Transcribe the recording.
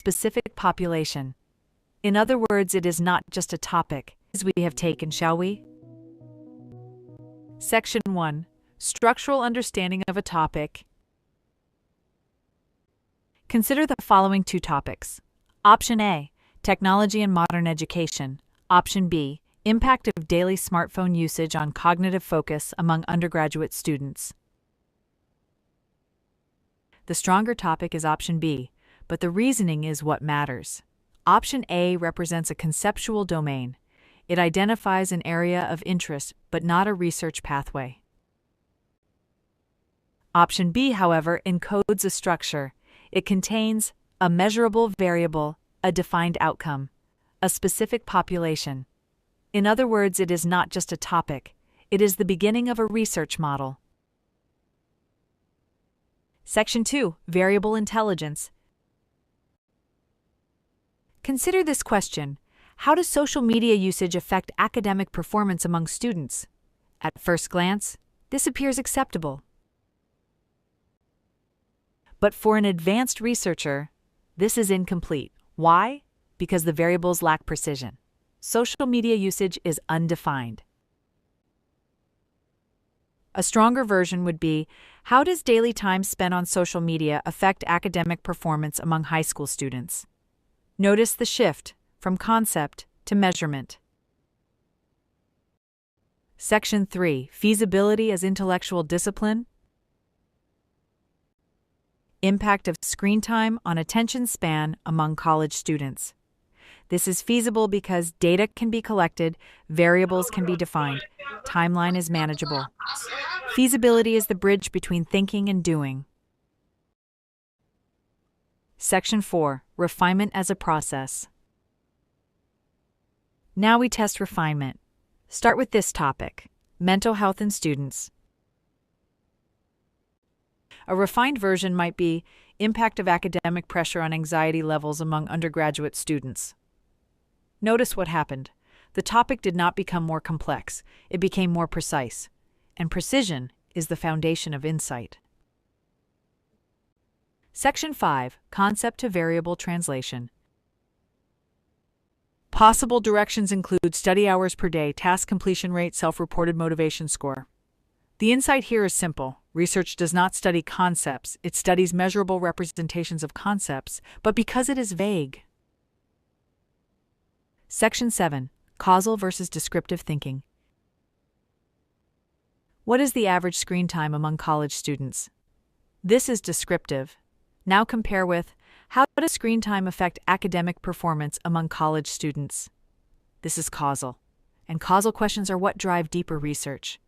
specific population. In other words, it is not just a topic, as we have taken, shall we? Section 1. Structural understanding of a topic. Consider the following two topics. Option A, technology and modern education. Option B, impact of daily smartphone usage on cognitive focus among undergraduate students. The stronger topic is option B, but the reasoning is what matters. Option A represents a conceptual domain. It identifies an area of interest, but not a research pathway. Option B, however, encodes a structure. It contains a measurable variable, a defined outcome, a specific population. In other words, it is not just a topic. It is the beginning of a research model. Section 2. Variable intelligence. Consider this question. How does social media usage affect academic performance among students? At first glance, this appears acceptable. But for an advanced researcher, this is incomplete. Why? Because the variables lack precision. Social media usage is undefined. A stronger version would be, how does daily time spent on social media affect academic performance among high school students? Notice the shift from concept to measurement. Section 3. Feasibility as intellectual discipline. Impact of screen time on attention span among college students. This is feasible because data can be collected, variables can be defined, timeline is manageable. Feasibility is the bridge between thinking and doing. Section 4. Refinement as a process. Now we test refinement. Start with this topic: mental health in students. A refined version might be impact of academic pressure on anxiety levels among undergraduate students. Notice what happened. The topic did not become more complex, it became more precise. And precision is the foundation of insight. Section 5. Concept to variable translation. Possible directions include study hours per day, task completion rate, self-reported motivation score. The insight here is simple. Research does not study concepts, it studies measurable representations of concepts, but because it is vague. Section 7. Causal versus descriptive thinking. What is the average screen time among college students? This is descriptive. Now compare with, how does screen time affect academic performance among college students? This is causal. And causal questions are what drive deeper research.